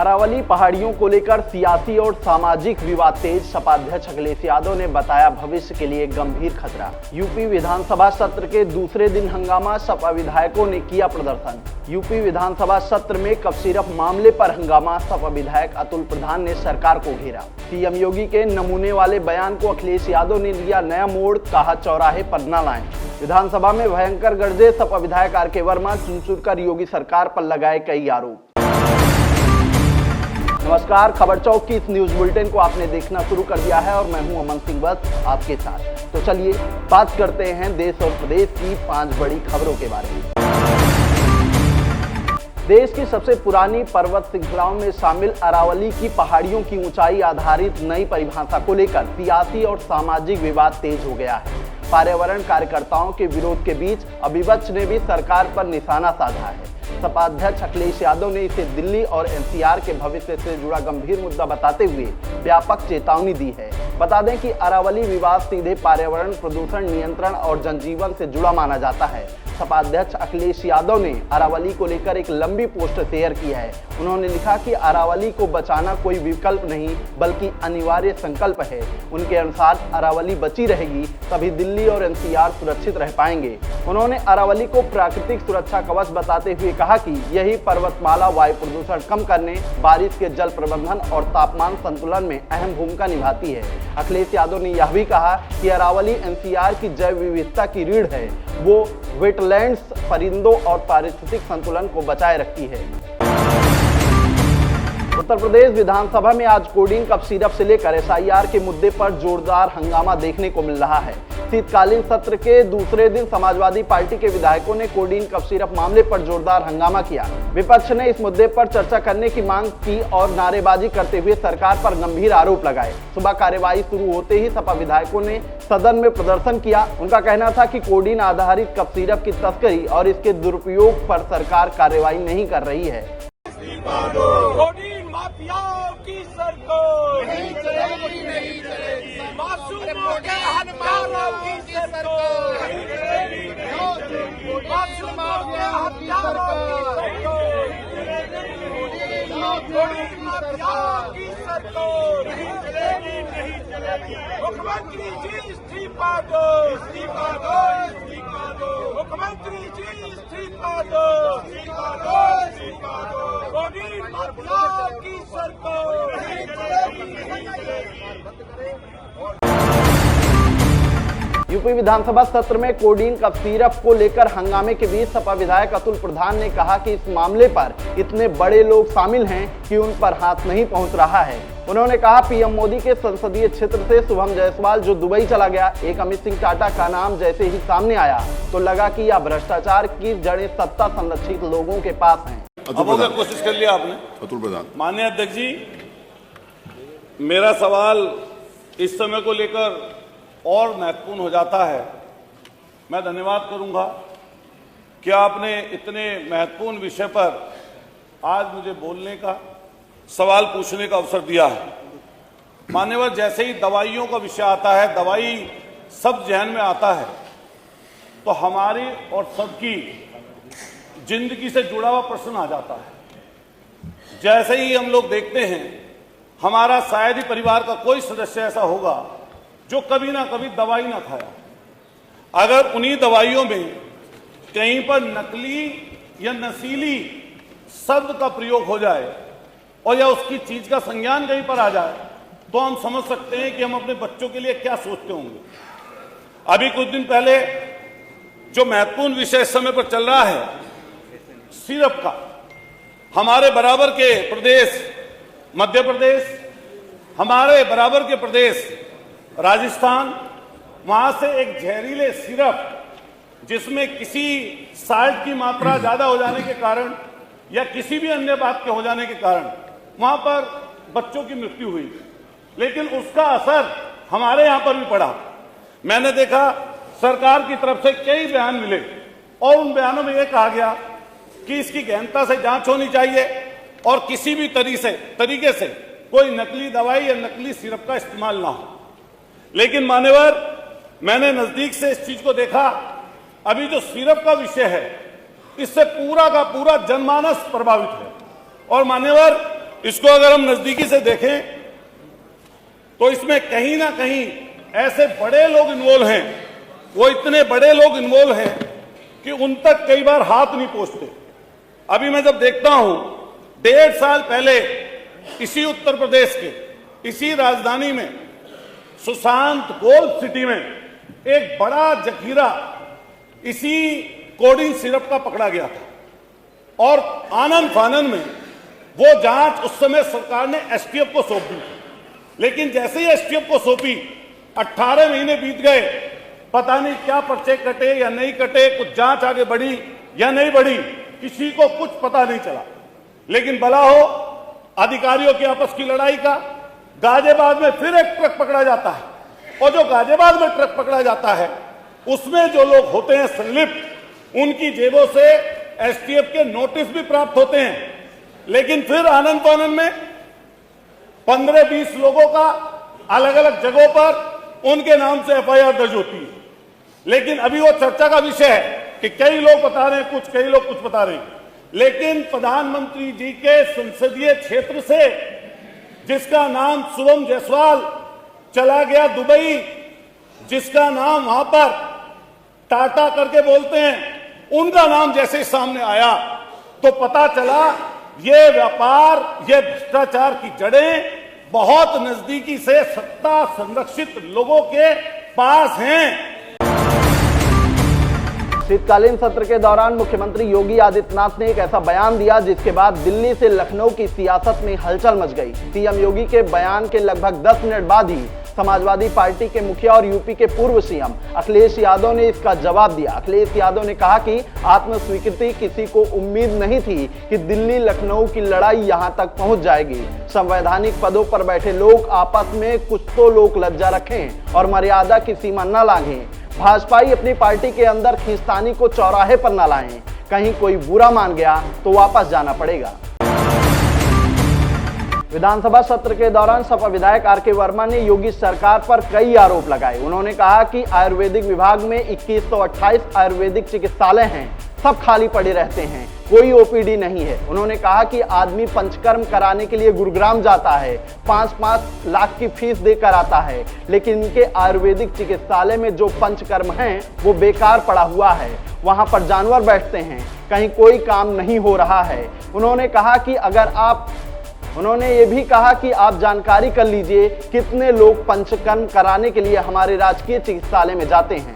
अरावली पहाड़ियों को लेकर सियासी और सामाजिक विवाद तेज। सपा अध्यक्ष अखिलेश यादव ने बताया भविष्य के लिए गंभीर खतरा। यूपी विधानसभा सत्र के दूसरे दिन हंगामा, सपा विधायकों ने किया प्रदर्शन। यूपी विधानसभा सत्र में कफ सिरप मामले पर हंगामा, सपा विधायक अतुल प्रधान ने सरकार को घेरा। सीएम योगी के नमूने वाले बयान को अखिलेश यादव ने लिया नया मोड़, कहा चौराहे पर न लाएं। विधानसभा में भयंकर गरजे, सपा विधायक आर के वर्मा चुन कर योगी सरकार पर लगाए कई आरोप। नमस्कार, खबर चौक की इस न्यूज बुलेटिन को आपने देखना शुरू कर दिया है और मैं हूं अमन सिंह बस आपके साथ। तो चलिए बात करते हैं देश और प्रदेश की 5 बड़ी खबरों के बारे में। देश की सबसे पुरानी पर्वत श्रृंखलाओं में शामिल अरावली की पहाड़ियों की ऊंचाई आधारित नई परिभाषा को लेकर सियासी और सामाजिक विवाद तेज हो गया है। पर्यावरण कार्यकर्ताओं के विरोध के बीच अविपक्ष ने भी सरकार पर निशाना साधा है। सपा अध्यक्ष अखिलेश यादव ने इसे दिल्ली और एनसीआर के भविष्य से जुड़ा गंभीर मुद्दा बताते हुए व्यापक चेतावनी दी है। बता दें कि अरावली विवाद सीधे पर्यावरण प्रदूषण नियंत्रण और जनजीवन से जुड़ा माना जाता है। सपा अध्यक्ष अखिलेश यादव ने अरावली को लेकर एक लंबी पोस्ट शेयर की है। उन्होंने लिखा कि अरावली को बचाना कोई विकल्प नहीं बल्कि अनिवार्य संकल्प है। उनके अनुसार अरावली बची रहेगी तभी दिल्ली और एनसीआर सुरक्षित रह पाएंगे। उन्होंने अरावली को प्राकृतिक सुरक्षा कवच बताते हुए कहा कि यही पर्वतमाला वायु प्रदूषण कम करने, बारिश के जल प्रबंधन और तापमान संतुलन में अहम भूमिका निभाती है। अखिलेश यादव ने यह भी कहा कि अरावली एनसीआर की जैव विविधता की रीढ़ है। वो वेटलैंड्स, परिंदों और पारिस्थितिक संतुलन को बचाए रखती है। उत्तर प्रदेश विधानसभा में आज कोडीन कफ सिरप से लेकर एसआईआर के मुद्दे पर जोरदार हंगामा देखने को मिल रहा है। शीतकालीन सत्र के दूसरे दिन समाजवादी पार्टी के विधायकों ने कोडीन कफ सिरप मामले पर जोरदार हंगामा किया। विपक्ष ने इस मुद्दे पर चर्चा करने की मांग की और नारेबाजी करते हुए सरकार पर गंभीर आरोप लगाए। सुबह कार्यवाही शुरू होते ही सपा विधायकों ने सदन में प्रदर्शन किया। उनका कहना था कि कोडीन आधारित कफ सिरप की तस्करी और इसके दुरुपयोग पर सरकार कार्रवाई नहीं कर रही है। कोडीन माफियाओं की सरकार नहीं चलेगी, नहीं चलेगी। मासूमों के हत्यारों की सरकार नहीं चलेगी, नहीं चलेगी। मासूमों के हत्यारों की सरकार, कोडीन माफियाओं की सरकार नहीं चलेगी, नहीं चलेगी। मुख्यमंत्री जी इस्तीफा दो, इस्तीफा दो, इस्तीफा दो। मुख्यमंत्री जी इस्तीफा दो, इस्तीफा दो, इस्तीफा दो। कोडीन माफिया की सरकार नहीं चलेगी, नहीं चलेगी। यूपी विधानसभा सत्र में कोडीन कफ सिरप को लेकर हंगामे के बीच सपा विधायक अतुल प्रधान ने कहा कि इस मामले पर इतने बड़े लोग शामिल हैं कि उन पर हाथ नहीं पहुंच रहा है। उन्होंने कहा पीएम मोदी के संसदीय क्षेत्र से शुभम जायसवाल जो दुबई चला गया, एक अमित सिंह टाटा का नाम जैसे ही सामने आया तो लगा कि यह भ्रष्टाचार की जड़ें सत्ता संरक्षित लोगों के पास हैं। अब कोशिश कर लिया आपने। अतुल प्रधान। माननीय अध्यक्ष जी, मेरा सवाल इस समय को लेकर और महत्वपूर्ण हो जाता है। मैं धन्यवाद करूंगा कि आपने इतने महत्वपूर्ण विषय पर आज मुझे बोलने का, सवाल पूछने का अवसर दिया है। मान्यवर, जैसे ही दवाइयों का विषय आता है, दवाई सब जहन में आता है, तो हमारी और सबकी जिंदगी से जुड़ा हुआ प्रश्न आ जाता है। जैसे ही हम लोग देखते हैं, हमारा शायद ही परिवार का कोई सदस्य ऐसा होगा जो कभी ना कभी दवाई ना खाया। अगर उन्हीं दवाइयों में कहीं पर नकली या नशीली शब्द का प्रयोग हो जाए और या उसकी चीज का संज्ञान कहीं पर आ जाए तो हम समझ सकते हैं कि हम अपने बच्चों के लिए क्या सोचते होंगे। अभी कुछ दिन पहले जो महत्वपूर्ण विषय इस समय पर चल रहा है सिरप का, हमारे बराबर के प्रदेश मध्य प्रदेश, हमारे बराबर के प्रदेश राजस्थान, वहां से एक जहरीले सिरप जिसमें किसी साल्ट की मात्रा ज्यादा हो जाने के कारण या किसी भी अन्य बात के हो जाने के कारण वहां पर बच्चों की मृत्यु हुई, लेकिन उसका असर हमारे यहां पर भी पड़ा। मैंने देखा सरकार की तरफ से कई बयान मिले और उन बयानों में यह कहा गया कि इसकी गहनता से जांच होनी चाहिए और किसी भी तरीके से कोई नकली दवाई या नकली सिरप का इस्तेमाल ना हो। लेकिन मान्यवर, मैंने नजदीक से इस चीज को देखा। अभी जो सिरप का विषय है, इससे पूरा का पूरा जनमानस प्रभावित है। और मान्यवर, इसको अगर हम नजदीकी से देखें तो इसमें कहीं ना कहीं ऐसे बड़े लोग इन्वॉल्व हैं, वो इतने बड़े लोग इन्वॉल्व हैं कि उन तक कई बार हाथ नहीं पहुंचते। अभी मैं जब देखता हूं, 1.5 साल पहले इसी उत्तर प्रदेश के इसी राजधानी में सुशांत गोल्ड सिटी में एक बड़ा जखीरा इसी कोडिन सिरप का पकड़ा गया था और आनन फानन में वो जांच उस समय सरकार ने एसटीएफ को सौंप दी। लेकिन जैसे ही एसटीएफ को सौंपी 18 महीने बीत गए, पता नहीं क्या पर्चे कटे या नहीं कटे, कुछ जांच आगे बढ़ी या नहीं बढ़ी, किसी को कुछ पता नहीं चला। लेकिन भला हो अधिकारियों की आपस की लड़ाई का, गाजियाबाद में फिर एक ट्रक पकड़ा जाता है और जो गाजियाबाद में ट्रक पकड़ा जाता है उसमें जो लोग होते हैं संलिप्त, उनकी जेबों से एसटीएफ के नोटिस भी प्राप्त होते हैं। लेकिन फिर आनंद फानन में 15-20 लोगों का अलग अलग जगहों पर उनके नाम से एफआईआर दर्ज होती है। लेकिन अभी वो चर्चा का विषय है कि कई लोग बता रहे हैं कुछ, कई लोग कुछ बता रहे हैं। लेकिन प्रधानमंत्री जी के संसदीय क्षेत्र से जिसका नाम शुभम जायसवाल चला गया दुबई, जिसका नाम वहां पर टाटा करके बोलते हैं, उनका नाम जैसे सामने आया तो पता चला ये व्यापार, ये भ्रष्टाचार की जड़ें बहुत नजदीकी से सत्ता संरक्षित लोगों के पास हैं। शीतकालीन सत्र के दौरान मुख्यमंत्री योगी आदित्यनाथ ने एक ऐसा बयान दिया जिसके बाद दिल्ली से लखनऊ की सियासत में हलचल मच गई। सीएम योगी के बयान के लगभग 10 मिनट बाद ही समाजवादी पार्टी के मुखिया और यूपी के पूर्व सीएम अखिलेश यादव ने इसका जवाब दिया। अखिलेश यादव ने कहा कि आत्मस्वीकृति किसी को उम्मीद नहीं थी कि दिल्ली लखनऊ की लड़ाई यहां तक पहुंच जाएगी। संवैधानिक पदों पर बैठे लोग आपस में कुछ तो लोक लज्जा रखें और मर्यादा की सीमा न लांघें। भाजपाई अपनी पार्टी के अंदर खींचतानी को चौराहे पर न लाएं। कहीं कोई बुरा मान गया तो वापस जाना पड़ेगा। विधानसभा सत्र के दौरान सपा विधायक आर.के. वर्मा ने योगी सरकार पर कई आरोप लगाए। उन्होंने कहा कि आयुर्वेदिक विभाग में 2128 आयुर्वेदिक चिकित्सालय हैं, सब खाली पड़े रहते हैं, कोई ओपीडी नहीं है। उन्होंने कहा कि आदमी पंचकर्म कराने के लिए गुरुग्राम जाता है, 5-5 लाख की फीस देकर आता है, लेकिन इनके आयुर्वेदिक चिकित्सालय में जो पंचकर्म हैं वो बेकार पड़ा हुआ है, वहां पर जानवर बैठते हैं, कहीं कोई काम नहीं हो रहा है। उन्होंने ये भी कहा कि आप जानकारी कर लीजिए कितने लोग पंचकर्म कराने के लिए हमारे राजकीय चिकित्सालय में जाते हैं।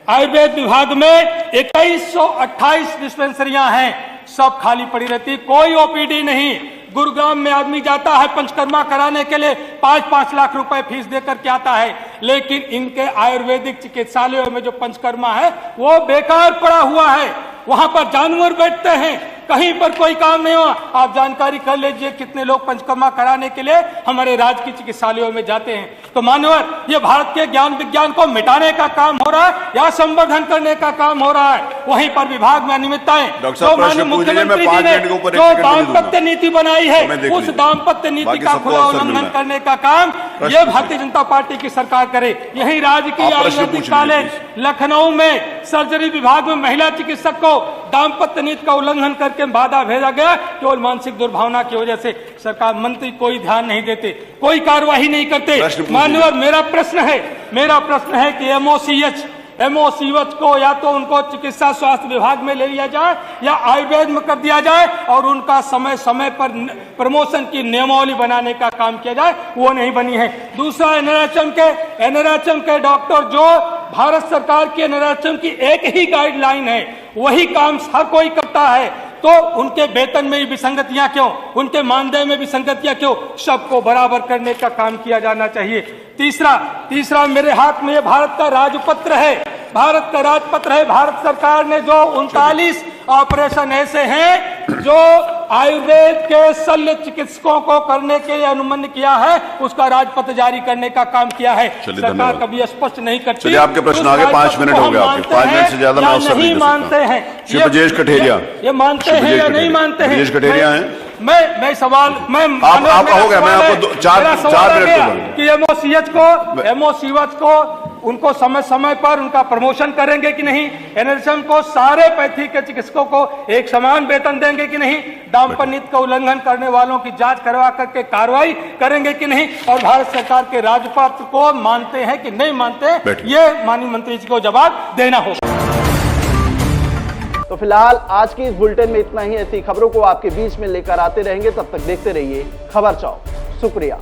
आयुर्वेद विभाग में 2128 डिस्पेंसरियां हैं, सब खाली पड़ी रहती, कोई ओपीडी नहीं। गुरुग्राम में आदमी जाता है पंचकर्मा कराने के लिए, 5-5 लाख रुपए फीस देकर के आता है, लेकिन इनके आयुर्वेदिक चिकित्सालयों में जो पंचकर्मा है वो बेकार पड़ा हुआ है, वहां पर जानवर बैठते हैं, कहीं पर कोई काम नहीं हुआ। आप जानकारी कर लीजिए कितने लोग पंचकर्मा कराने के लिए हमारे राज्य की चिकित्सालयों में जाते हैं। तो मान्यवर, ये भारत के ज्ञान विज्ञान को मिटाने का काम हो रहा है या संवर्धन करने का काम हो रहा है? वहीं पर विभाग में अनियमितताएं, तो माननीय मुख्यमंत्री जी ने जो दाम्पत्य नीति बनाई है, उस दाम्पत्य नीति का खुला उल्लंघन करने का काम ये भारतीय जनता पार्टी की सरकार करे। यही राजकीय आयुर्वेदिक कॉलेज लखनऊ में सर्जरी विभाग में महिला चिकित्सक को दाम्पत्य नीति का उल्लंघन करके बाधा भेजा गया, केवल मानसिक दुर्भावना की वजह से। सरकार मंत्री कोई ध्यान नहीं देते, कोई कार्यवाही नहीं करते। माननीय, मेरा प्रश्न है कि एमओसीएच को या तो उनको चिकित्सा स्वास्थ्य विभाग में ले लिया जाए या आयुर्वेद में कर दिया जाए और उनका समय समय पर प्रमोशन की नियमावली बनाने का काम किया जाए, वो नहीं बनी है। दूसरा, एनआरएचएम के डॉक्टर, जो भारत सरकार की एनआरएचएम की एक ही गाइडलाइन है, वही काम हर कोई करता है, तो उनके वेतन में विसंगतियां क्यों, उनके मानदेय में विसंगतियां क्यों? सबको बराबर करने का काम किया जाना चाहिए। तीसरा मेरे हाथ में ये भारत का राजपत्र है, भारत सरकार ने जो 39 ऑपरेशन ऐसे हैं जो आयुर्वेद के शल्य चिकित्सकों को करने के लिए अनुमति किया है, उसका राजपत्र जारी करने का काम किया है। सरकार कभी स्पष्ट नहीं करती। चलिए, आपके प्रश्न आ गए, 5 मिनट हो गए आपके, 5 मिनट से ज्यादा मैं अवसर नहीं मानते हैं। श्री ब्रजेश कठेरिया, ये मानते हैं या नहीं मानते हैं? ब्रजेश कठेरिया हैं। मैं सवाल आप हो गया, मैं आपको 4 मिनट कि एमओसीएच को उनको समय समय पर उनका प्रमोशन करेंगे कि नहीं, एनएचएम को सारे पैथी के चिकित्सकों को एक समान वेतन देंगे कि नहीं, दाम्पत्य नीति का उल्लंघन करने वालों की जांच करवा करके कार्रवाई करेंगे कि नहीं, और भारत सरकार के राजपत्र को मानते हैं कि नहीं मानते, ये माननीय मंत्री जी को जवाब देना होगा। तो फिलहाल आज की इस बुलेटिन में इतना ही। ऐसी खबरों को आपके बीच में लेकर आते रहेंगे, तब तक देखते रहिए खबर चौक। शुक्रिया।